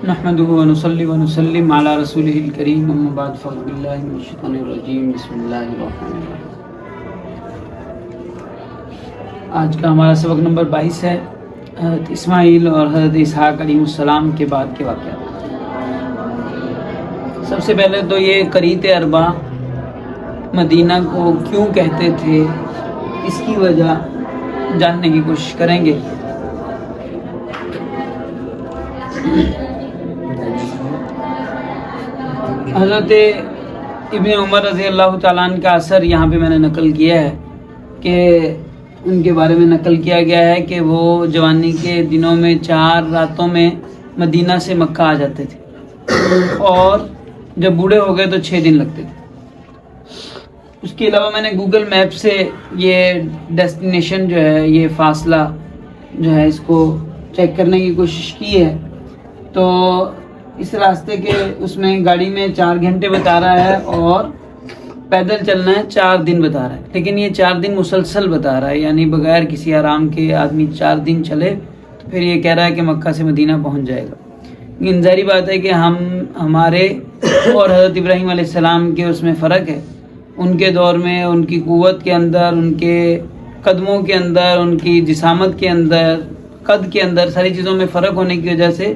نحمده ونصلي ونسلم على رسوله الكريم اما بعد فاعوذ بالله من الشیطان الرجیم بسم اللہ الرحمن الرحیم۔ آج کا ہمارا سبق نمبر 22 ہے، حضرت اسماعیل اور حضرت اسحاق علیہ السلام کے بعد کے واقعات۔ سب سے پہلے تو یہ قریت اربع مدینہ کو کیوں کہتے تھے، اس کی وجہ جاننے کی کوشش کریں گے۔ حضرت ابن عمر رضی اللہ تعالیٰ عنہ کا اثر یہاں پہ میں نے نقل کیا ہے کہ ان کے بارے میں نقل کیا گیا ہے کہ وہ جوانی کے دنوں میں 4 راتوں میں مدینہ سے مکہ آ جاتے تھے، اور جب بوڑھے ہو گئے تو 6 دن لگتے تھے۔ اس کے علاوہ میں نے گوگل میپ سے یہ ڈیسٹینیشن جو ہے، یہ فاصلہ جو ہے، اس کو چیک کرنے کی کوشش کی ہے، تو اس راستے کے اس میں گاڑی میں 4 گھنٹے بتا رہا ہے اور پیدل چلنا ہے 4 دن بتا رہا ہے، لیکن یہ 4 دن مسلسل بتا رہا ہے، یعنی بغیر کسی آرام کے آدمی 4 دن چلے تو پھر یہ کہہ رہا ہے کہ مکہ سے مدینہ پہنچ جائے گا۔ لیکن ظاہری بات ہے کہ ہمارے اور حضرت ابراہیم علیہ السلام کے اس میں فرق ہے۔ ان کے دور میں ان کی قوت کے اندر، ان کے قدموں کے اندر، ان کی جسامت کے اندر، قد کے اندر، ساری چیزوں میں فرق ہونے کی وجہ سے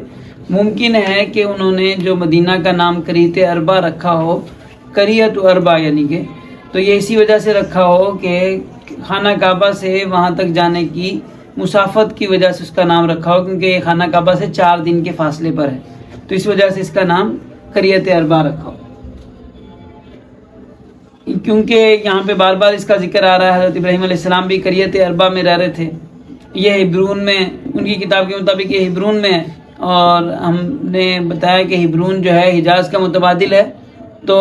ممکن ہے کہ انہوں نے جو مدینہ کا نام قریت اربع رکھا ہو، قریت اربع یعنی کہ، تو یہ اسی وجہ سے رکھا ہو کہ خانہ کعبہ سے وہاں تک جانے کی مسافت کی وجہ سے اس کا نام رکھا ہو، کیونکہ یہ خانہ کعبہ سے 4 دن کے فاصلے پر ہے، تو اس وجہ سے اس کا نام قریت اربع رکھا ہو۔ کیونکہ یہاں پہ بار بار اس کا ذکر آ رہا ہے، حضرت ابراہیم علیہ السلام بھی قریت اربع میں رہ رہے تھے، یہ ہبرون میں، ان کی کتاب کے مطابق یہ ہبرون میں ہے، اور ہم نے بتایا کہ ہبرون جو ہے حجاز کا متبادل ہے، تو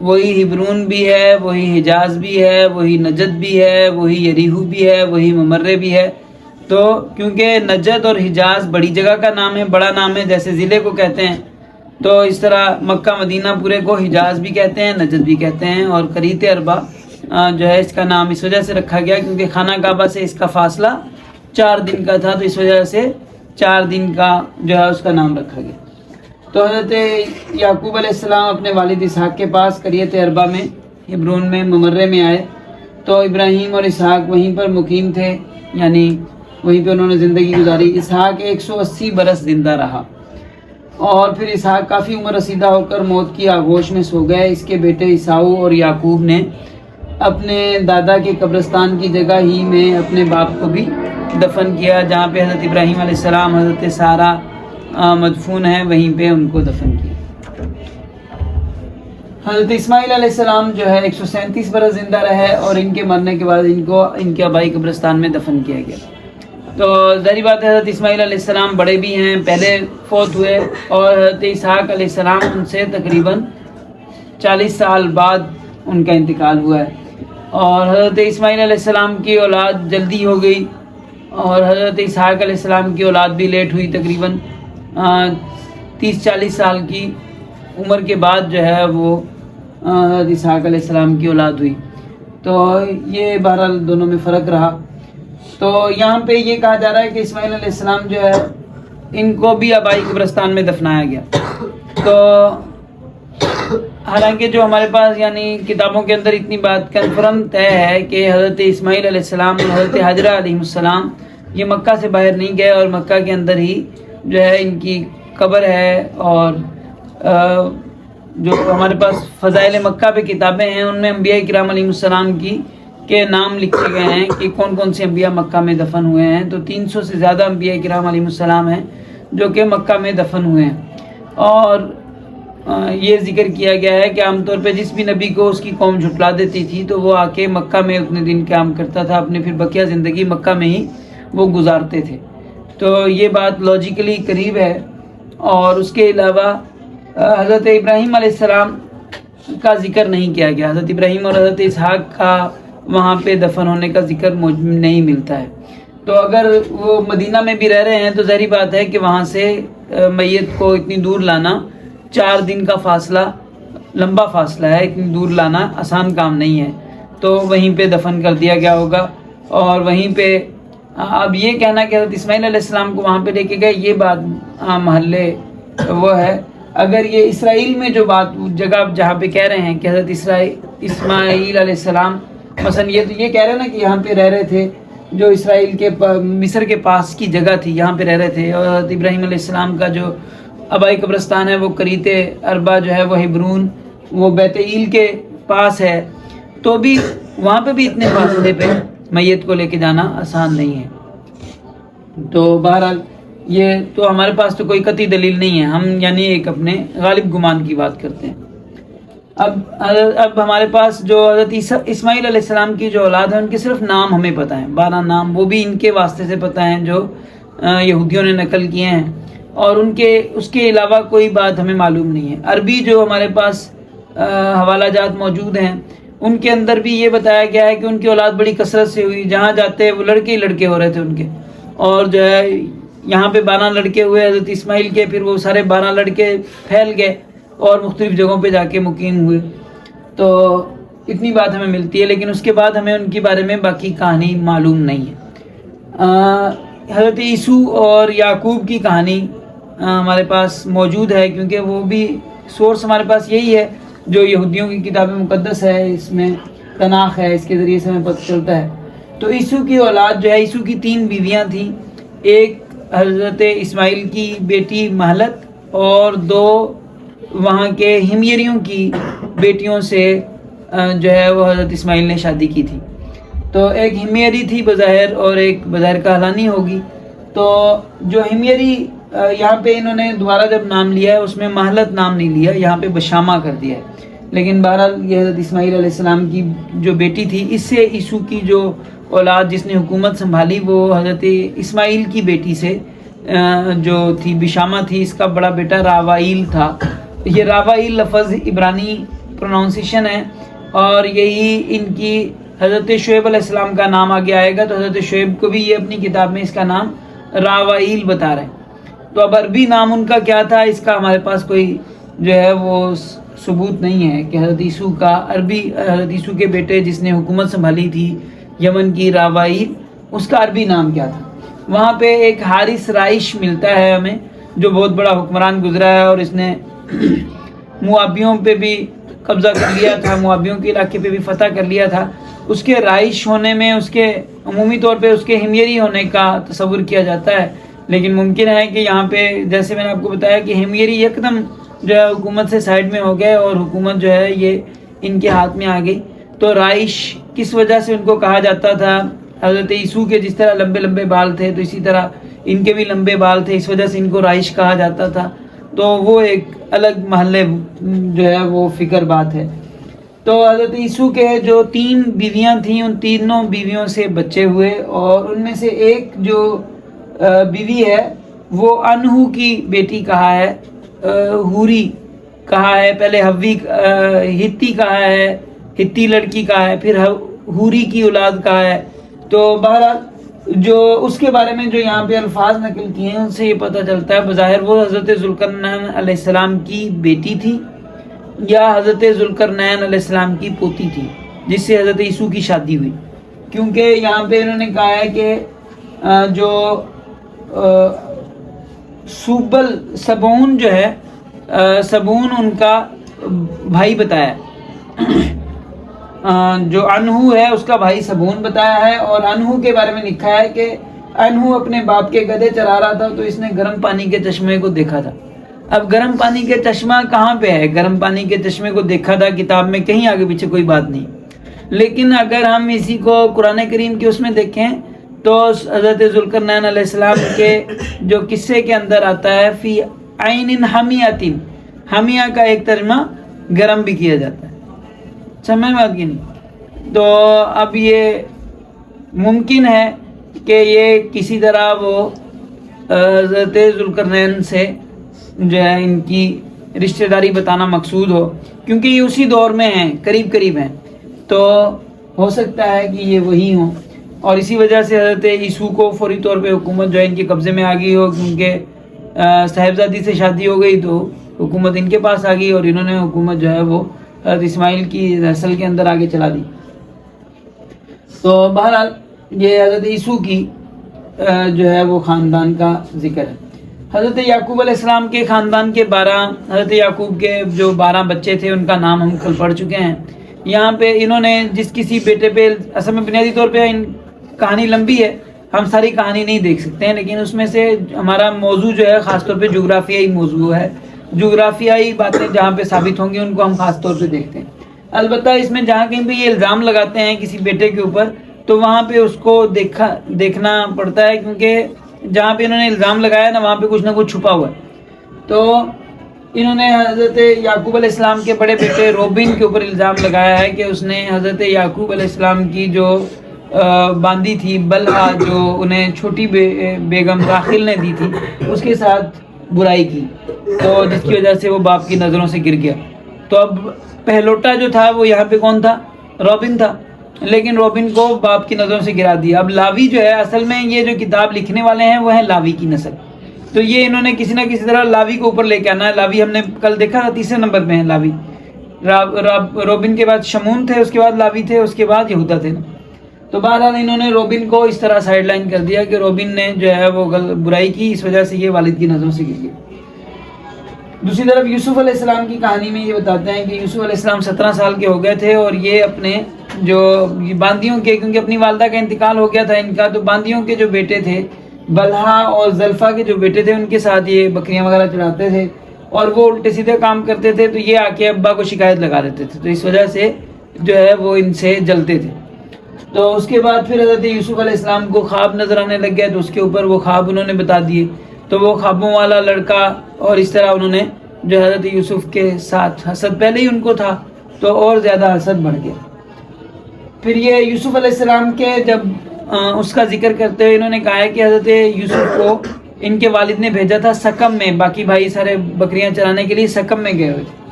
وہی ہبرون بھی ہے، وہی حجاز بھی ہے، وہی نجد بھی ہے، وہی یریحو بھی ہے، وہی ممرے بھی ہے۔ تو کیونکہ نجد اور حجاز بڑی جگہ کا نام ہے، بڑا نام ہے، جیسے ضلع کو کہتے ہیں، تو اس طرح مکہ مدینہ پورے کو حجاز بھی کہتے ہیں، نجد بھی کہتے ہیں، اور قریت اربع جو ہے اس کا نام اس وجہ سے رکھا گیا کیونکہ خانہ کعبہ سے اس کا فاصلہ 4 دن کا تھا، تو اس وجہ سے 4 دن کا جو ہے اس کا نام رکھا گیا۔ تو حضرت یعقوب علیہ السلام اپنے والد اسحاق کے پاس قریت اربع میں، ہبرون میں، ممرے میں آئے، تو ابراہیم اور اسحاق وہیں پر مقیم تھے، یعنی وہیں پہ انہوں نے زندگی گزاری۔ اسحاق 180 برس زندہ رہا، اور پھر اسحاق کافی عمر رسیدہ ہو کر موت کی آغوش میں سو گئے۔ اس کے بیٹے عیساؤ اور یعقوب نے اپنے دادا کے قبرستان کی جگہ ہی میں اپنے باپ کو بھی دفن کیا، جہاں پہ حضرت ابراہیم علیہ السلام، حضرت سارہ مدفون ہیں، وہیں پہ ان کو دفن کیا۔ حضرت اسماعیل علیہ السلام جو ہے 137 برس زندہ رہے، اور ان کے مرنے کے بعد ان کو ان کے آبائی قبرستان میں دفن کیا گیا۔ تو ظاہری بات ہے حضرت اسماعیل علیہ السلام بڑے بھی ہیں، پہلے فوت ہوئے، اور حضرت اسحاق علیہ السلام ان سے تقریباً 40 سال بعد ان کا انتقال ہوا ہے، اور حضرت اسماعیل علیہ السلام کی اولاد جلدی ہو گئی، اور حضرت اسحاق علیہ السلام کی اولاد بھی لیٹ ہوئی، تقریباً 30-40 سال کی عمر کے بعد جو ہے وہ حضرت اسحاق علیہ السلام کی اولاد ہوئی۔ تو یہ بہرحال دونوں میں فرق رہا۔ تو یہاں پہ یہ کہا جا رہا ہے کہ اسماعیل علیہ السلام جو ہے ان کو بھی آبائی قبرستان میں دفنایا گیا۔ تو حالانکہ جو ہمارے پاس یعنی کتابوں کے اندر اتنی بات کنفرم طے ہے کہ حضرت اسماعیل علیہ السلام اور حضرت حاجرہ علیہ السلام یہ مکہ سے باہر نہیں گئے، اور مکہ کے اندر ہی جو ہے ان کی قبر ہے، اور جو ہمارے پاس فضائل مکہ پہ کتابیں ہیں ان میں انبیاء کرام علیہ السلام کی کے نام لکھے گئے ہیں کہ کون کون سے انبیاء مکہ میں دفن ہوئے ہیں، تو 300 سے زیادہ انبیاء کرام علیہ السلام ہیں جو کہ مکہ میں دفن ہوئے ہیں۔ اور یہ ذکر کیا گیا ہے کہ عام طور پہ جس بھی نبی کو اس کی قوم جھٹلا دیتی تھی تو وہ آ کے مکہ میں اتنے دن قیام کرتا تھا، اپنے پھر بقیہ زندگی مکہ میں ہی وہ گزارتے تھے۔ تو یہ بات لاجیکلی قریب ہے۔ اور اس کے علاوہ حضرت ابراہیم علیہ السلام کا ذکر نہیں کیا گیا، حضرت ابراہیم اور حضرت اسحاق کا وہاں پہ دفن ہونے کا ذکر نہیں ملتا ہے۔ تو اگر وہ مدینہ میں بھی رہ رہے ہیں تو ظاہری بات ہے کہ وہاں سے میت کو اتنی دور لانا، 4 دن کا فاصلہ لمبا فاصلہ ہے، اتنی دور لانا آسان کام نہیں ہے، تو وہیں پہ دفن کر دیا گیا ہوگا۔ اور وہیں پہ اب یہ کہنا کہ حضرت اسماعیل علیہ السلام کو وہاں پہ لے کے گئے، یہ بات محل وہ ہے اگر یہ اسرائیل میں جو بات جگہ جہاں پہ کہہ رہے ہیں کہ حضرت اسماعیل علیہ السلام مثلا یہ تو یہ کہہ رہے ہیں نا کہ یہاں پہ رہ رہے تھے جو اسرائیل کے مصر کے پاس کی جگہ تھی یہاں پہ رہ رہے تھے اور حضرت ابراہیم علیہ السلام کا جو آبائی قبرستان ہے وہ کریت اربا جو ہے وہ ہبرون وہ بیت ایل کے پاس ہے تو بھی وہاں پہ بھی اتنے فاصلے پہ میت کو لے کے جانا آسان نہیں ہے. تو بہرحال یہ تو ہمارے پاس تو کوئی قطعی دلیل نہیں ہے, ہم یعنی ایک اپنے غالب گمان کی بات کرتے ہیں. اب ہمارے پاس جو حضرت اسماعیل علیہ السلام کی جو اولاد ہے ان کے صرف نام ہمیں پتہ ہیں, 12 نام, وہ بھی ان کے واسطے سے پتہ ہیں جو یہودیوں نے نقل کیے ہیں, اور اس کے علاوہ کوئی بات ہمیں معلوم نہیں ہے. عربی جو ہمارے پاس حوالہ جات موجود ہیں ان کے اندر بھی یہ بتایا گیا ہے کہ ان کی اولاد بڑی کثرت سے ہوئی, جہاں جاتے وہ لڑکے ہی لڑکے ہو رہے تھے ان کے, اور جو ہے یہاں پہ 12 لڑکے ہوئے حضرت اسماعیل کے, پھر وہ سارے 12 لڑکے پھیل گئے اور مختلف جگہوں پہ جا کے مقیم ہوئے. تو اتنی بات ہمیں ملتی ہے, لیکن اس کے بعد ہمیں ان کے بارے میں باقی کہانی معلوم نہیں ہے. حضرت عیسو اور یعقوب کی کہانی ہمارے پاس موجود ہے, کیونکہ وہ بھی سورس ہمارے پاس یہی ہے جو یہودیوں کی کتاب مقدس ہے, اس میں تناخ ہے, اس کے ذریعے سے ہمیں پتہ چلتا ہے. تو عیسو کی اولاد جو ہے, عیسو کی 3 بیویاں تھیں, ایک حضرت اسماعیل کی بیٹی مہلت اور 2 وہاں کے ہمیریوں کی بیٹیوں سے جو ہے وہ حضرت اسماعیل نے شادی کی تھی. تو ایک ہمیری تھی بظاہر اور ایک بظاہر کہلانی ہوگی. تو جو ہمیری یہاں پہ انہوں نے دوبارہ جب نام لیا ہے اس میں مہلت نام نہیں لیا, یہاں پہ بشامہ کر دیا ہے, لیکن بہرحال یہ حضرت اسماعیل علیہ السلام کی جو بیٹی تھی, اس سے عیسو کی جو اولاد جس نے حکومت سنبھالی وہ حضرت اسماعیل کی بیٹی سے جو تھی بشامہ تھی, اس کا بڑا بیٹا راوائیل تھا. یہ راوائیل لفظ عبرانی پروناؤنسیشن ہے, اور یہی ان کی حضرت شعیب علیہ السلام کا نام آگے آئے گا, تو حضرت شعیب کو بھی یہ اپنی کتاب میں اس کا نام راوائیل بتا رہے ہیں. تو اب عربی نام ان کا کیا تھا اس کا ہمارے پاس کوئی جو ہے وہ ثبوت نہیں ہے کہ حضرت عیسو کا عربی, حضرت عیسو کے بیٹے جس نے حکومت سنبھالی تھی یمن کی راوائیل, اس کا عربی نام کیا تھا. وہاں پہ ایک حارث رائش ملتا ہے ہمیں جو بہت بڑا حکمران گزرا ہے, اور اس نے موابیوں پہ بھی قبضہ کر لیا تھا, موابیوں کے علاقے پہ بھی فتح کر لیا تھا. اس کے رائش ہونے میں اس کے عمومی طور پہ اس کے ہمیری ہونے کا تصور کیا جاتا ہے, لیکن ممکن ہے کہ یہاں پہ جیسے میں نے آپ کو بتایا کہ ہمیری یکدم جو ہے حکومت سے سائڈ میں ہو گئے اور حکومت جو ہے یہ ان کے ہاتھ میں آ گئی. تو رائش کس وجہ سے ان کو کہا جاتا تھا, حضرت عیسو کے جس طرح لمبے لمبے بال تھے تو اسی طرح ان کے بھی لمبے بال تھے, اس وجہ سے ان کو رائش کہا جاتا تھا. تو وہ ایک الگ محلے جو ہے وہ فکر بات ہے. تو حضرت عیسو کے جو 3 بیویاں تھیں ان تینوں بیویوں سے بچے ہوئے, اور ان میں سے ایک جو بیوی ہے وہ انہو کی بیٹی کہا ہے, ہوری کہا ہے, پہلے ہوی ہتی کہا ہے, ہتی لڑکی کہا ہے, پھر ہوری کی اولاد کہا ہے. تو بہرحال جو اس کے بارے میں جو یہاں پہ الفاظ نقل کیے ہیں ان سے یہ پتہ چلتا ہے بظاہر وہ حضرت ذوالقرنین علیہ السلام کی بیٹی تھی یا حضرت ذوالقرنین علیہ السلام کی پوتی تھی جس سے حضرت عیسو کی شادی ہوئی. کیونکہ یہاں پہ انہوں نے کہا ہے کہ جو سبون جو ہے, سبون ان کا بھائی بتایا, جو انہو ہے اس کا بھائی سبون بتایا ہے. اور انہو کے بارے میں لکھا ہے کہ انہو اپنے باپ کے گدھے چرا رہا تھا تو اس نے گرم پانی کے چشمے کو دیکھا تھا. اب گرم پانی کے چشمہ کہاں پہ ہے, گرم پانی کے چشمے کو دیکھا تھا کتاب میں کہیں آگے پیچھے کوئی بات نہیں, لیکن اگر ہم اسی کو قرآن کریم کے اس میں دیکھیں تو حضرت ذوالقرنین علیہ السلام کے جو قصے کے اندر آتا ہے فی عین حمیاتن, حمیہ کا ایک ترجمہ گرم بھی کیا جاتا ہے, سمجھ میں آتی نہیں. تو اب یہ ممکن ہے کہ یہ کسی طرح وہ حضرت ذوالقرنین سے جو ہے ان کی رشتہ داری بتانا مقصود ہو, کیونکہ یہ اسی دور میں ہیں, قریب قریب ہیں, تو ہو سکتا ہے کہ یہ وہی ہوں. اور اسی وجہ سے حضرت عیسو کو فوری طور پہ حکومت جو ہے ان کے قبضے میں آ گئی ہو, کیونکہ صاحبزادی سے شادی ہو گئی تو حکومت ان کے پاس آ گئی اور انہوں نے حکومت جو ہے وہ حضرت اسماعیل کی نسل کے اندر آگے چلا دی. تو بہرحال یہ حضرت عیسو کی جو ہے وہ خاندان کا ذکر ہے. حضرت یعقوب علیہ السلام کے خاندان کے 12 حضرت یعقوب کے جو 12 بچے تھے ان کا نام ہم کل پڑھ چکے ہیں. یہاں پہ انہوں نے جس کسی بیٹے پہ اصل میں بنیادی طور پہ کہانی لمبی ہے, ہم ساری کہانی نہیں دیکھ سکتے ہیں, لیکن اس میں سے ہمارا موضوع جو ہے خاص طور پہ جغرافیائی موضوع ہے. جغرافیائی باتیں جہاں پہ ثابت ہوں گی ان کو ہم خاص طور پہ دیکھتے ہیں. البتہ اس میں جہاں کہیں پہ یہ الزام لگاتے ہیں کسی بیٹے کے اوپر تو وہاں پہ اس کو دیکھنا پڑتا ہے, کیونکہ جہاں پہ انہوں نے الزام لگایا نا وہاں پہ کچھ نہ کچھ چھپا ہوا ہے. تو انہوں نے حضرت یعقوب علیہ السلام کے بڑے بیٹے روبن کے اوپر الزام لگایا ہے کہ اس نے حضرت یعقوب علیہ السلام کی جو باندی تھی بلہا, جو انہیں چھوٹی بیگم راخل نے دی تھی, اس کے ساتھ برائی کی, تو جس کی وجہ سے وہ باپ کی نظروں سے گر گیا. تو اب پہلوٹا جو تھا وہ یہاں پہ کون تھا؟ روبن تھا, لیکن روبن کو باپ کی نظروں سے گرا دیا. اب لاوی جو ہے اصل میں یہ جو کتاب لکھنے والے ہیں وہ ہیں لاوی کی نسل, تو یہ انہوں نے کسی نہ کسی طرح لاوی کو اوپر لے کے آنا ہے. لاوی ہم نے کل دیکھا تھا 3 نمبر پہ ہیں لاوی. روبن کے بعد شمون تھے, اس کے بعد لاوی تھے, اس کے بعد یہودا تھے. تو بہرحال انہوں نے روبن کو اس طرح سائڈ لائن کر دیا کہ روبن نے جو ہے وہ برائی کی, اس وجہ سے یہ والد کی نظروں سے گر گیا. دوسری طرف یوسف علیہ السلام کی کہانی میں یہ بتاتے ہیں کہ یوسف علیہ السلام 17 سال کے ہو گئے تھے, اور یہ اپنے جو باندیوں کے, کیونکہ اپنی والدہ کا انتقال ہو گیا تھا ان کا, تو باندیوں کے جو بیٹے تھے بلہا اور زلفا کے جو بیٹے تھے ان کے ساتھ یہ بکریاں وغیرہ چڑھاتے تھے, اور وہ الٹے سیدھے کام کرتے تھے. تو یہ آ کے ابا کو شکایت لگا دیتے تھے, تو اس وجہ سے جو ہے وہ ان سے جلتے تھے. تو اس کے بعد پھر حضرت یوسف علیہ السلام کو خواب نظر آنے لگ گیا, تو اس کے اوپر وہ خواب انہوں نے بتا دیے. تو وہ خوابوں والا لڑکا, اور اس طرح انہوں نے جو حضرت یوسف کے ساتھ حسد پہلے ہی ان کو تھا تو اور زیادہ حسد بڑھ گیا. پھر یہ یوسف علیہ السلام کے جب اس کا ذکر کرتے ہوئے انہوں نے کہا ہے کہ حضرت یوسف کو ان کے والد نے بھیجا تھا سکم میں, باقی بھائی سارے بکریاں چرانے کے لیے سکم میں گئے ہوئے تھے.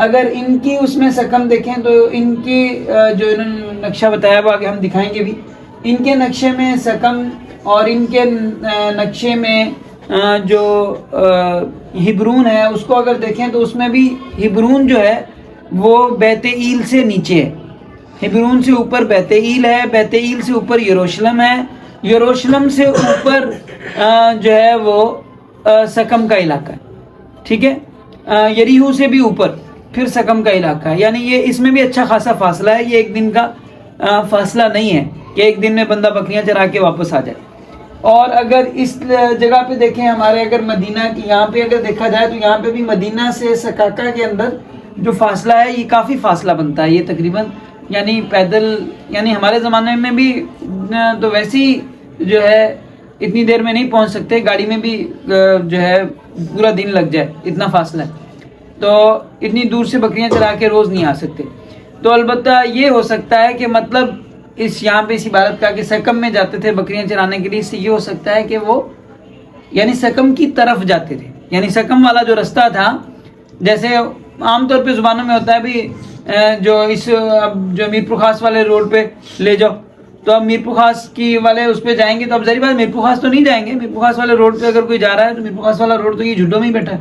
اگر ان کی اس میں سکم دیکھیں تو ان کی جو انہوں نے نقشہ بتایا وہ آگے ہم دکھائیں گے بھی. ان کے نقشے میں سکم, اور ان کے نقشے میں جو ہبرون ہے اس کو اگر دیکھیں تو اس میں بھی ہبرون جو ہے وہ بیت ایل سے نیچے ہے. ہبرون سے اوپر بیت ایل ہے, بیت ایل سے اوپر یروشلم ہے, یروشلم سے اوپر جو ہے وہ سکم کا علاقہ ہے. ٹھیک ہے, یریہو سے بھی اوپر پھر سکم کا علاقہ ہے. یعنی یہ اس میں بھی اچھا خاصا فاصلہ ہے, یہ ایک دن کا فاصلہ نہیں ہے کہ ایک دن میں بندہ بکریاں چرا کے واپس آ جائے. اور اگر اس جگہ پہ دیکھیں ہمارے اگر مدینہ کی یہاں پہ اگر دیکھا جائے تو یہاں پہ بھی مدینہ سے سکاکا کے اندر جو فاصلہ ہے یہ کافی فاصلہ بنتا ہے. یہ تقریباً یعنی پیدل, یعنی ہمارے زمانے میں بھی تو ویسے ہی جو ہے اتنی دیر میں نہیں پہنچ سکتے, گاڑی میں بھی جو ہے پورا دن لگ جائے, اتنا فاصلہ ہے. تو اتنی دور سے بکریاں چرا کے روز نہیں آ سکتے. تو البتہ یہ ہو سکتا ہے کہ مطلب اس یہاں پہ اس عبارت کا کہ سکم میں جاتے تھے بکریاں چرانے کے لیے, اس سے یہ ہو سکتا ہے کہ وہ یعنی سکم کی طرف جاتے تھے. یعنی سکم والا جو رستہ تھا, جیسے عام طور پہ زبانوں میں ہوتا ہے بھی جو اس جو میرپور خاص والے روڈ پہ لے جاؤ, تو اب میرپور خاص کی والے اس پہ جائیں گے تو اب ظاہر بات میرپور خاص تو نہیں جائیں گے. میرپور خاص والے روڈ پہ اگر کوئی جا رہا ہے تو میرپور خاص والا روڈ تو یہ جھڈوں میں ہی بیٹھا ہے,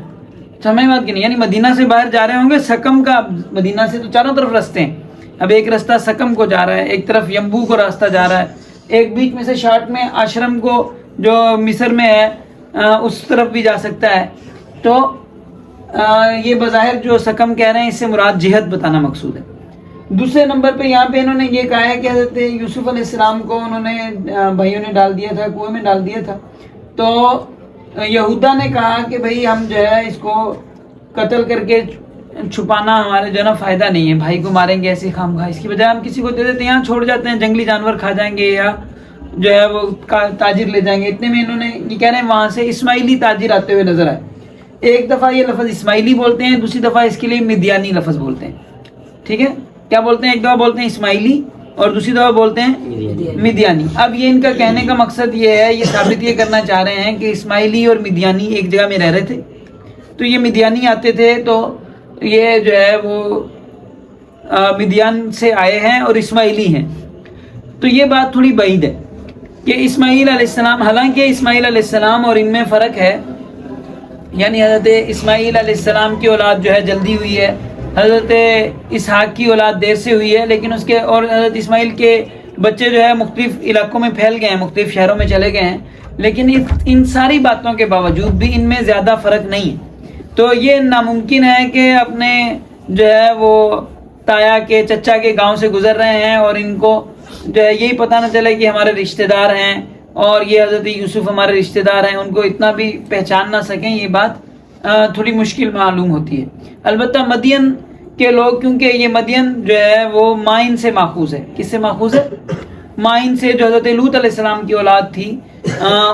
سمجھ بات کی نہیں. یعنی مدینہ سے باہر جا رہے ہوں گے, سکم کا مدینہ سے تو چاروں طرف رستے ہیں. اب ایک رستہ سکم کو جا رہا ہے, ایک طرف یمبو کو راستہ جا رہا ہے, ایک بیچ میں سے شارٹ میں آشرم کو جو مصر میں ہے اس طرف بھی جا سکتا ہے. تو یہ بظاہر جو سکم کہہ رہے ہیں اس سے مراد جہت بتانا مقصود ہے. دوسرے نمبر پہ یہاں پہ انہوں نے یہ کہا ہے کہ حضرت یوسف علیہ السلام کو انہوں نے بھائیوں نے ڈال دیا تھا, کنویں میں ڈال دیا تھا. تو یہودا نے کہا کہ بھائی ہم جو ہے اس کو قتل کر کے چھپانا ہمارے جو ہے نا فائدہ نہیں ہے, بھائی کو ماریں گے ایسے خام خواہ, اس کی بجائے ہم کسی کو دے دیتے ہیں, یہاں چھوڑ جاتے ہیں, جنگلی جانور کھا جائیں گے یا جو ہے وہ تاجر لے جائیں گے. اتنے میں انہوں نے یہ کہہ رہے ہیں وہاں سے اسماعیلی تاجر آتے ہوئے نظر آئے. ایک دفعہ یہ لفظ اسماعیلی بولتے ہیں, دوسری دفعہ اس کے لیے مدیانی لفظ بولتے ہیں. ٹھیک ہے, کیا بولتے ہیں؟ ایک دفعہ بولتے ہیں اسماعیلی اور دوسری دفعہ بولتے ہیں مدیانی. اب یہ ان کا کہنے کا مقصد یہ ہے, یہ ثابت یہ کرنا چاہ رہے ہیں کہ اسماعیلی اور مدیانی ایک جگہ میں رہ رہے تھے. تو یہ مدیانی آتے تھے تو یہ جو ہے وہ مدیان سے آئے ہیں اور اسماعیلی ہیں. تو یہ بات تھوڑی بعید ہے کہ اسماعیل علیہ السلام, حالانکہ اسماعیل علیہ السلام اور ان میں فرق ہے. یعنی حضرت اسماعیل علیہ السلام کی اولاد جو ہے جلدی ہوئی ہے, حضرت اسحاق کی اولاد دیر سے ہوئی ہے, لیکن اس کے اور حضرت اسماعیل کے بچے جو ہے مختلف علاقوں میں پھیل گئے ہیں, مختلف شہروں میں چلے گئے ہیں. لیکن ان ساری باتوں کے باوجود بھی ان میں زیادہ فرق نہیں ہے. تو یہ ناممکن ہے کہ اپنے جو ہے وہ تایا کے چچا کے گاؤں سے گزر رہے ہیں اور ان کو جو ہے یہی پتہ نہ چلے کہ ہمارے رشتہ دار ہیں اور یہ حضرت یوسف ہمارے رشتہ دار ہیں، ان کو اتنا بھی پہچان نہ سکیں. یہ بات تھوڑی مشکل معلوم ہوتی ہے. البتہ مدین کے لوگ، کیونکہ یہ مدین جو ہے وہ مائن سے ماخوذ ہے. کس سے ماخوذ ہے؟ مائن سے، جو حضرت لوط علیہ السلام کی اولاد تھی،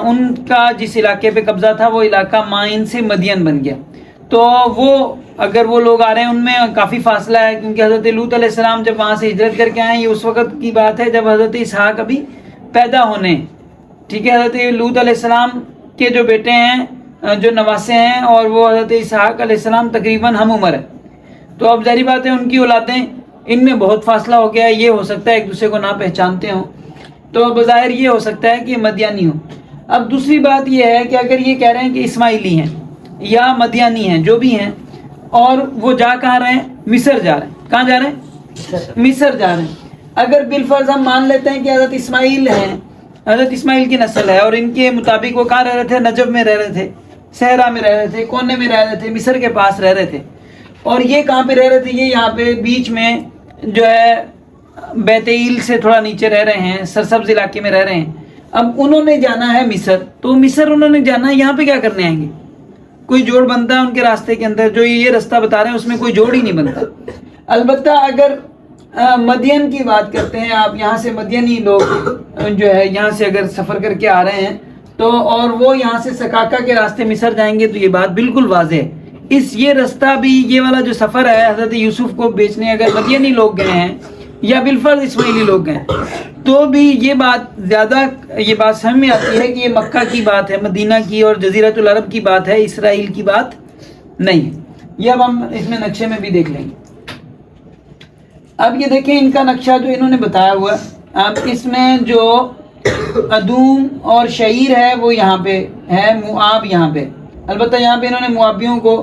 ان کا جس علاقے پہ قبضہ تھا وہ علاقہ مائن سے مدین بن گیا. تو وہ اگر وہ لوگ آ رہے ہیں ان میں کافی فاصلہ ہے، کیونکہ حضرت لوط علیہ السلام جب وہاں سے ہجرت کر کے آئے، یہ اس وقت کی بات ہے جب حضرت اسحاق ابھی پیدا ہونے. ٹھیک ہے، حضرت لوط علیہ السلام کے جو بیٹے ہیں، جو نواسے ہیں، اور وہ حضرت اسحاق علیہ السلام تقریباً ہم عمر ہے. تو اب ظاہری بات ہے ان کی اولادیں، ان میں بہت فاصلہ ہو گیا ہے. یہ ہو سکتا ہے ایک دوسرے کو نہ پہچانتے ہوں، تو بظاہر یہ ہو سکتا ہے کہ مدیانی ہوں. اب دوسری بات یہ ہے کہ اگر یہ کہہ رہے ہیں کہ اسماعیلی ہیں یا مدیانی ہیں، جو بھی ہیں، اور وہ جا کہاں رہے ہیں؟ مصر جا رہے ہیں. کہاں جا رہے ہیں؟ مصر جا رہے ہیں. اگر بالفرض ہم مان لیتے ہیں کہ حضرت اسماعیل ہیں، حضرت اسماعیل کی نسل ہے، اور ان کے مطابق وہ کہاں رہ رہے تھے؟ نجب میں رہ رہے تھے، صحرا میں رہ رہے تھے، کونے میں رہ رہے تھے، مصر کے پاس رہ رہے تھے. اور یہ کہاں پہ رہ رہے تھے؟ یہ یہاں پہ بیچ میں جو ہے بیت ایل سے تھوڑا نیچے رہ رہے ہیں، سرسبز علاقے میں رہ رہے ہیں. اب انہوں نے جانا ہے مصر، تو مصر انہوں نے جانا ہے، یہاں پہ کیا کرنے آئیں گے؟ کوئی جوڑ بنتا ہے ان کے راستے کے اندر؟ جو یہ رستہ بتا رہے ہیں اس میں کوئی جوڑ ہی نہیں بنتا. البتہ اگر مدین کی بات کرتے ہیں آپ، یہاں سے مدینی لوگ جو ہے یہاں سے اگر سفر کر کے آ رہے ہیں تو، اور وہ یہاں سے سکاکا کے راستے مصر جائیں گے، تو یہ بات بالکل واضح ہے. یہ رستہ بھی، یہ والا جو سفر ہے، حضرت یوسف کو بیچنے اگر مدینی لوگ گئے ہیں یا بالفرض اسماعیلی لوگ گئے ہیں، تو بھی یہ بات سمجھ میں آتی ہے کہ یہ مکہ کی بات ہے، مدینہ کی اور جزیرۃ العرب کی بات ہے، اسرائیل کی بات نہیں ہے. یہ اب ہم اس میں نقشے میں بھی دیکھ لیں گے. اب یہ دیکھیں ان کا نقشہ جو انہوں نے بتایا ہوا. اب اس میں جو ادوم اور شعیر ہے وہ یہاں پہ ہے، موآب یہاں پہ. البتہ یہاں پہ انہوں نے موابیوں کو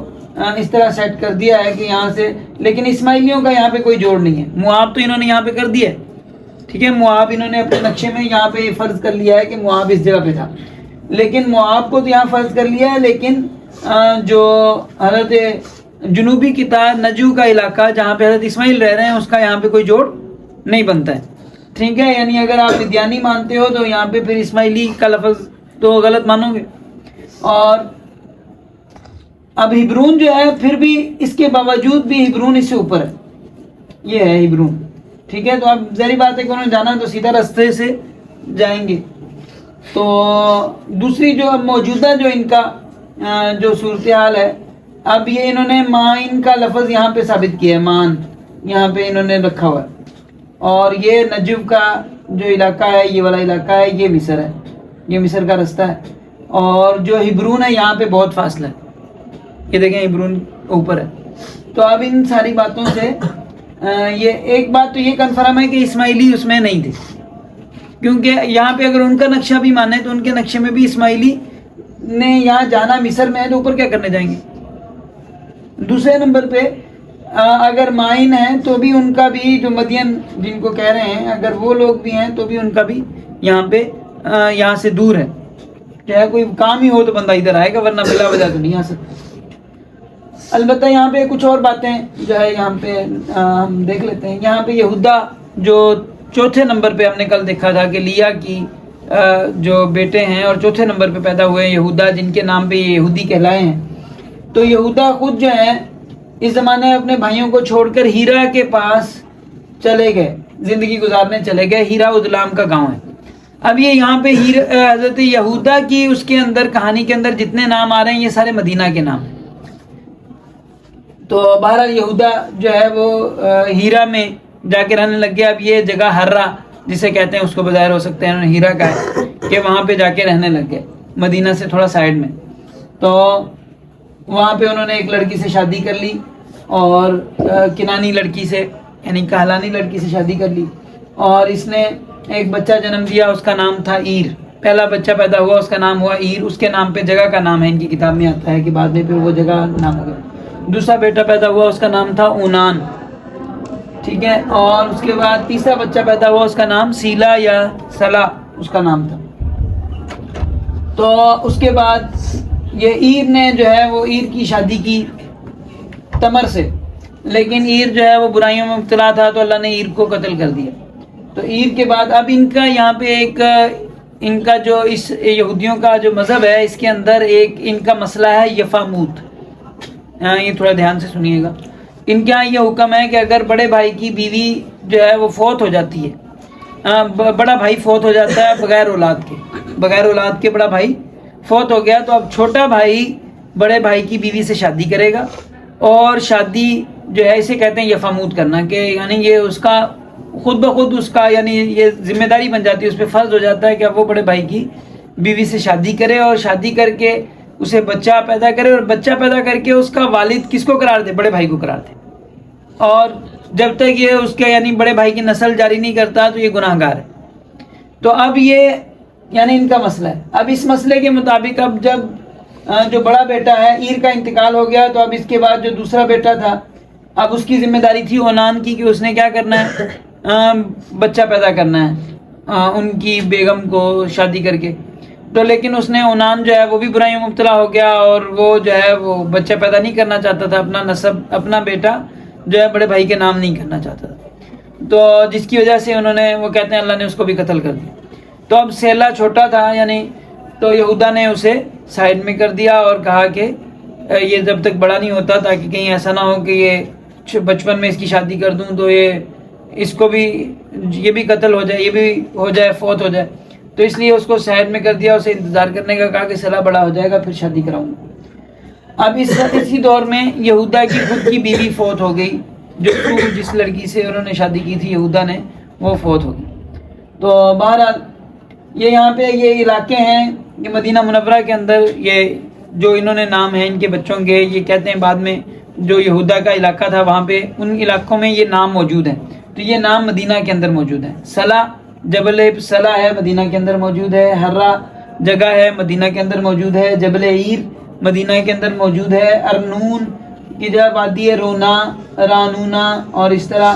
اس طرح سیٹ کر دیا ہے کہ یہاں سے، لیکن اسماعیلیوں کا یہاں پہ کوئی جوڑ نہیں ہے. موآب تو انہوں نے یہاں پہ کر دیا ہے. ٹھیک ہے، موآب انہوں نے اپنے نقشے میں یہاں پہ فرض کر لیا ہے کہ موآب اس جگہ پہ تھا، لیکن موآب کو تو یہاں فرض کر لیا ہے، لیکن جو حضرت جنوبی کی طرف نجو کا علاقہ جہاں پہ حضرت اسماعیل رہ رہے ہیں، اس کا یہاں پہ کوئی جوڑ نہیں بنتا ہے. ٹھیک ہے، یعنی اگر آپ مدیانی مانتے ہو تو یہاں پہ پھر اسماعیلی کا لفظ تو غلط مانو گے. اور اب ہبرون جو ہے، پھر بھی اس کے باوجود بھی ہبرون اس سے اوپر ہے. یہ ہے ہبرون. ٹھیک ہے، تو اب ظاہری بات ہے کہ انہوں نے جانا تو سیدھا راستے سے جائیں گے. تو دوسری جو اب موجودہ جو ان کا جو صورتحال ہے، اب یہ انہوں نے مائن کا لفظ یہاں پہ ثابت کیا ہے، مان یہاں پہ انہوں نے رکھا ہوا ہے. اور یہ نجب کا جو علاقہ ہے، یہ والا علاقہ ہے، یہ مصر ہے، یہ مصر کا رستہ ہے. اور جو ہبرون ہے یہاں پہ بہت فاصلہ ہے، یہ دیکھیں ہبرون اوپر ہے. تو اب ان ساری باتوں سے یہ ایک بات تو یہ کنفرم ہے کہ اسماعیلی اس میں نہیں تھے، کیونکہ یہاں پہ اگر ان کا نقشہ بھی مانے تو ان کے نقشے میں بھی اسماعیلی نے یہاں جانا مصر میں ہے، تو اوپر کیا کرنے جائیں گے؟ دوسرے نمبر پہ اگر مائن ہے تو بھی ان کا بھی جو مدین جن کو کہہ رہے ہیں، اگر وہ لوگ بھی ہیں تو بھی ان کا بھی یہاں پہ یہاں سے دور ہے. چاہے کوئی کام ہی ہو تو بندہ ادھر آئے گا، ورنہ بلا وجہ تو نہیں آ سکتا. البتہ یہاں پہ کچھ اور باتیں جو ہے یہاں پہ ہم دیکھ لیتے ہیں. یہاں پہ یہودا جو چوتھے نمبر پہ ہم نے کل دیکھا تھا کہ لیا کی جو بیٹے ہیں اور چوتھے نمبر پہ پیدا ہوئے یہودا، جن کے نام پہ یہ یہودی کہلائے ہیں. تو یہودا خود جو ہے اس زمانے میں اپنے بھائیوں کو چھوڑ کر ہیرا کے پاس چلے گئے، زندگی گزارنے چلے گئے. ہیرا ادلام کا گاؤں ہے. اب یہ یہاں پہ حضرت یہودا کی اس کے اندر کہانی کے اندر جتنے نام آ رہے ہیں یہ سارے مدینہ کے نام ہیں. تو بہرحال یہودا جو ہے وہ ہیرا میں جا کے رہنے لگ گیا. اب یہ جگہ ہررا جسے کہتے ہیں اس کو بظاہر ہو سکتے ہیں انہوں نے ہیرا کا ہے کہ وہاں پہ جا کے رہنے لگ گئے، مدینہ سے تھوڑا سائڈ میں. تو وہاں پہ انہوں نے ایک لڑکی سے شادی کر لی، اور کنانی لڑکی سے یعنی کہلانی لڑکی سے شادی کر لی، اور اس نے ایک بچہ جنم دیا، اس کا نام تھا عیر. پہلا بچہ پیدا ہوا، اس کا نام ہوا عیر. اس کے نام پہ جگہ کا نام ہے، ان کی کتاب میں آتا ہے کہ بعد میں پھر وہ جگہ نام ہو گیا. دوسرا بیٹا پیدا ہوا، اس کا نام تھا اونان. ٹھیک ہے، اور اس کے بعد تیسرا بچہ پیدا ہوا، اس کا نام سیلا یا سلا اس کا نام تھا. تو اس کے بعد یہ عیر نے جو ہے وہ عیر کی شادی کی تمر سے، لیکن عیر جو ہے وہ برائیوں میں مبتلا تھا تو اللہ نے عیر کو قتل کر دیا۔ تو عیر کے بعد اب ان کا یہاں پہ ایک ان کا جو اس یہودیوں کا جو مذہب ہے اس کے اندر ایک ان کا مسئلہ ہے یفاموت۔ یہ تھوڑا دھیان سے سنیے گا۔ ان کے یہاں یہ حکم ہے کہ اگر بڑے بھائی کی بیوی جو ہے وہ فوت ہو جاتی ہے، بڑا بھائی فوت ہو جاتا ہے بغیر اولاد کے بڑا بھائی فوت ہو گیا، تو اب چھوٹا بھائی بڑے بھائی کی بیوی سے شادی کرے گا، اور شادی جو ہے اسے کہتے ہیں یفاموت کرنا، کہ یعنی یہ اس کا خود بخود اس کا یعنی یہ ذمہ داری بن جاتی ہے، اس پہ فرض ہو جاتا ہے کہ اب وہ بڑے بھائی کی بیوی سے شادی کرے، اور شادی کر کے اسے بچہ پیدا کرے، اور بچہ پیدا کر کے اس کا والد کس کو قرار دے؟ بڑے بھائی کو قرار دے، اور جب تک یہ اس کے یعنی بڑے بھائی کی نسل جاری نہیں کرتا تو یہ گناہ گار ہے۔ تو اب یہ یعنی ان کا مسئلہ ہے۔ اب اس مسئلے کے مطابق اب جب جو بڑا بیٹا ہے عیر کا انتقال ہو گیا، تو اب اس کے بعد جو دوسرا بیٹا تھا اب اس کی ذمہ داری تھی اونان کی، کہ اس نے کیا کرنا ہے؟ بچہ پیدا کرنا ہے ان کی بیگم کو شادی کر کے۔ تو لیکن اس نے اونان جو ہے وہ بھی برائیوں میں مبتلا ہو گیا، اور وہ جو ہے وہ بچہ پیدا نہیں کرنا چاہتا تھا، اپنا نسب اپنا بیٹا جو ہے بڑے بھائی کے نام نہیں کرنا چاہتا تھا، تو جس کی وجہ سے انہوں نے وہ کہتے ہیں اللہ نے اس کو بھی قتل کر دیا۔ تو اب سیلا چھوٹا تھا یعنی، تو یہودا نے اسے سائڈ میں کر دیا اور کہا کہ یہ جب تک بڑا نہیں ہوتا تاکہ کہیں ایسا نہ ہو کہ یہ بچپن میں اس کی شادی کر دوں تو یہ اس کو بھی یہ بھی قتل ہو جائے، یہ بھی ہو جائے فوت ہو جائے، تو اس لیے اس کو سائڈ میں کر دیا، اسے انتظار کرنے کا کہا کہ سیلا بڑا ہو جائے گا پھر شادی کراؤں گا۔ اب اسی دور میں یہودا کی خود کی بیوی فوت ہو گئی، جس لڑکی سے انہوں نے شادی کی تھی یہودا نے، وہ فوت ہو گئی۔ تو بہرحال یہ یہاں پہ یہ علاقے ہیں کہ مدینہ منورہ کے اندر یہ جو انہوں نے نام ہیں ان کے بچوں کے، یہ کہتے ہیں بعد میں جو یہودا کا علاقہ تھا وہاں پہ ان علاقوں میں یہ نام موجود ہیں، تو یہ نام مدینہ کے اندر موجود ہیں۔ سلا جبل سلا ہے مدینہ کے اندر موجود ہے، ہرا جگہ ہے مدینہ کے اندر موجود ہے، جبل عیر مدینہ کے اندر موجود ہے، ارنون کی جگہ وادی رونا رانونا، اور اس طرح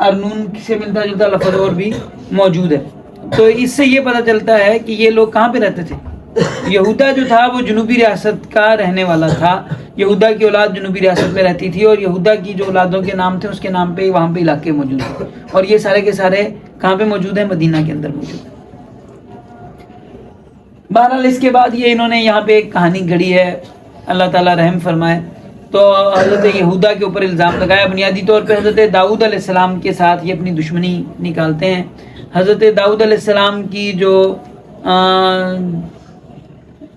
ارنون سے ملتا جلتا لفظ اور بھی موجود ہے۔ تو اس سے یہ پتہ چلتا ہے کہ یہ لوگ کہاں پہ رہتے تھے۔ یہودا جو تھا وہ جنوبی ریاست کا رہنے والا تھا، یہودا کی اولاد جنوبی ریاست میں رہتی تھی، اور یہودا کی جو اولادوں کے نام تھے اس کے نام پہ وہاں پہ علاقے موجود ہیں، اور یہ سارے کے سارے کہاں پہ موجود ہیں؟ مدینہ کے اندر موجود ہیں۔ بہرحال اس کے بعد یہ انہوں نے یہاں پہ ایک کہانی گھڑی ہے، اللہ تعالیٰ رحم فرمائے، تو حضرت یہودا کے اوپر الزام لگایا۔ بنیادی طور پہ حضرت داؤد علیہ السلام کے ساتھ یہ اپنی دشمنی نکالتے ہیں۔ حضرت داؤد علیہ السلام کی جو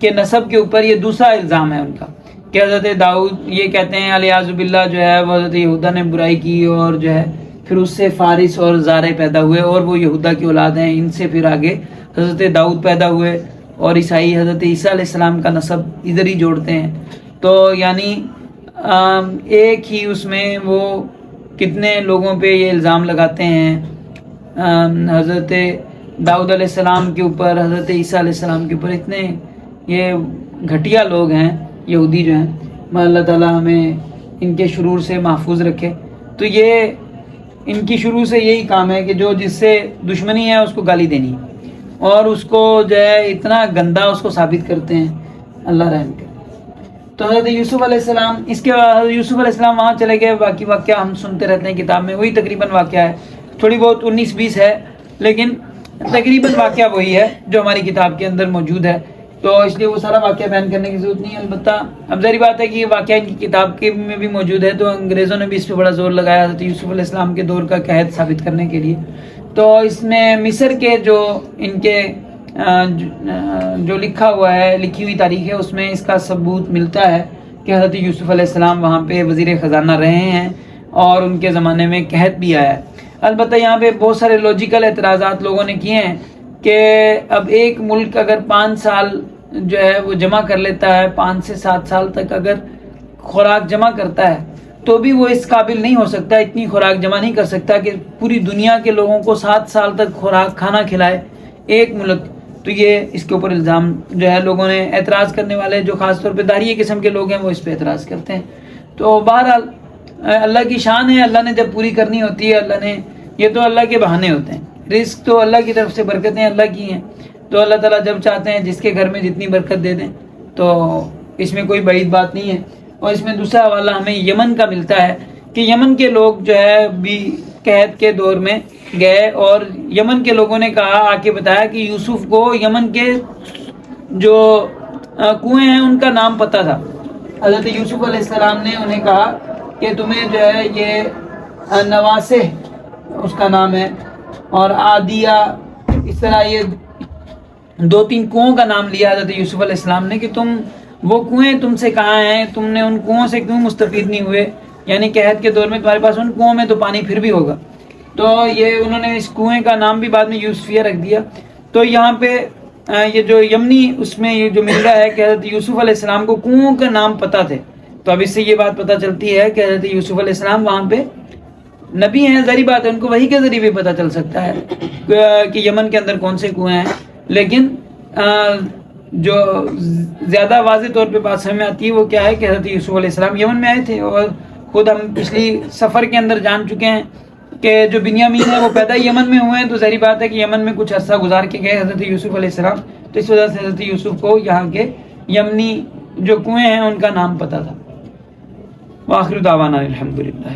کے نسب کے اوپر یہ دوسرا الزام ہے ان کا، کہ حضرت داؤد یہ کہتے ہیں الیاذ باللہ جو ہے وہ حضرت یہودا نے برائی کی، اور جو ہے پھر اس سے فارس اور زارے پیدا ہوئے، اور وہ یہودا کی اولاد ہیں، ان سے پھر آگے حضرت داؤد پیدا ہوئے، اور عیسائی حضرت عیسیٰ علیہ السلام کا نسب ادھر ہی جوڑتے ہیں۔ تو یعنی ایک ہی اس میں وہ کتنے لوگوں پہ یہ الزام لگاتے ہیں، حضرت داؤد علیہ السلام کے اوپر، حضرت عیسیٰ علیہ السلام کے اوپر، اتنے یہ گھٹیا لوگ ہیں یہودی جو ہیں، اللہ تعالیٰ ہمیں ان کے شرور سے محفوظ رکھے۔ تو یہ ان کی شروع سے یہی کام ہے کہ جو جس سے دشمنی ہے اس کو گالی دینی، اور اس کو جو ہے اتنا گندا اس کو ثابت کرتے ہیں، اللہ رحم کرے۔ تو حضرت یوسف علیہ السلام، اس کے بعد حضرت یوسف علیہ السلام وہاں چلے گئے، باقی واقعہ ہم سنتے رہتے ہیں کتاب میں، وہی تقریباً واقعہ ہے، تھوڑی بہت 19-20 ہے، لیکن تقریباً واقعہ وہی ہے جو ہماری کتاب کے اندر موجود ہے، تو اس لیے وہ سارا واقعہ بیان کرنے کی ضرورت نہیں ہے۔ البتہ اب ظاہری بات ہے کہ یہ واقعہ ان کی کتاب کے میں بھی موجود ہے، تو انگریزوں نے بھی اس پہ بڑا زور لگایا حضرت یوسف علیہ السلام کے دور کا قحط ثابت کرنے کے لیے۔ تو اس میں مصر کے جو ان کے جو لکھا ہوا ہے، لکھی ہوئی تاریخ ہے، اس میں اس کا ثبوت ملتا ہے کہ حضرت یوسف علیہ السلام وہاں پہ وزیر خزانہ رہے ہیں، اور ان کے زمانے میں قحط بھی آیا ہے۔ البتہ یہاں پہ بہت سارے لوجیکل اعتراضات لوگوں نے کیے ہیں کہ اب ایک ملک اگر 5 سال جو ہے وہ جمع کر لیتا ہے، 5 سے 7 سال تک اگر خوراک جمع کرتا ہے، تو بھی وہ اس قابل نہیں ہو سکتا، اتنی خوراک جمع نہیں کر سکتا کہ پوری دنیا کے لوگوں کو 7 سال تک خوراک کھانا کھلائے ایک ملک۔ تو یہ اس کے اوپر الزام جو ہے لوگوں نے، اعتراض کرنے والے جو خاص طور پہ داہریہ قسم کے لوگ ہیں وہ اس پہ اعتراض کرتے ہیں۔ تو بہرحال اللہ کی شان ہے، اللہ نے جب پوری کرنی ہوتی ہے، اللہ نے، یہ تو اللہ کے بہانے ہوتے ہیں، رزق تو اللہ کی طرف سے، برکتیں اللہ کی ہیں، تو اللہ تعالیٰ جب چاہتے ہیں جس کے گھر میں جتنی برکت دے دیں، تو اس میں کوئی بعید بات نہیں ہے۔ اور اس میں دوسرا حوالہ ہمیں یمن کا ملتا ہے کہ یمن کے لوگ جو ہے بھی قحط کے دور میں گئے، اور یمن کے لوگوں نے کہا، آ کے بتایا کہ یوسف کو یمن کے جو کنویں ہیں ان کا نام پتہ تھا۔ حضرت یوسف علیہ السلام نے انہیں کہا کہ تمہیں جو ہے یہ نواسہ اس کا نام ہے، اور عادیہ، اس طرح یہ 2-3 کنووں کا نام لیا حضرت یوسف علیہ السلام نے کہ تم وہ کنویں تم سے کہاں ہیں، تم نے ان کنووں سے کیوں مستفید نہیں ہوئے، یعنی قحط کے دور میں تمہارے پاس ان کنووں میں تو پانی پھر بھی ہوگا۔ تو یہ انہوں نے اس کنویں کا نام بھی بعد میں یوسفیہ رکھ دیا۔ تو یہاں پہ یہ جو یمنی اس میں یہ جو مل رہا ہے کہ حضرت یوسف علیہ السلام کو کنووں کا نام پتہ تھے، تو اب اس سے یہ بات پتہ چلتی ہے کہ حضرت یوسف علیہ السلام وہاں پہ نبی ہیں، ظاہری بات ہے ان کو وحی کے ذریعے بھی پتہ چل سکتا ہے کہ یمن کے اندر کون سے کنویں ہیں، لیکن جو زیادہ واضح طور پہ بات سمجھ میں آتی ہے وہ کیا ہے کہ حضرت یوسف علیہ السلام یمن میں آئے تھے، اور خود ہم پچھلی سفر کے اندر جان چکے ہیں کہ جو بنیامین ہے وہ پیدا یمن میں ہوئے ہیں، تو ظاہری بات ہے کہ یمن میں کچھ عرصہ گزار کے گئے حضرت یوسف علیہ السلام، تو اس وجہ سے حضرت یوسف کو یہاں کے یمنی جو کنویں ہیں ان کا نام پتہ تھا۔ وآخر دعوانا الحمدللہ۔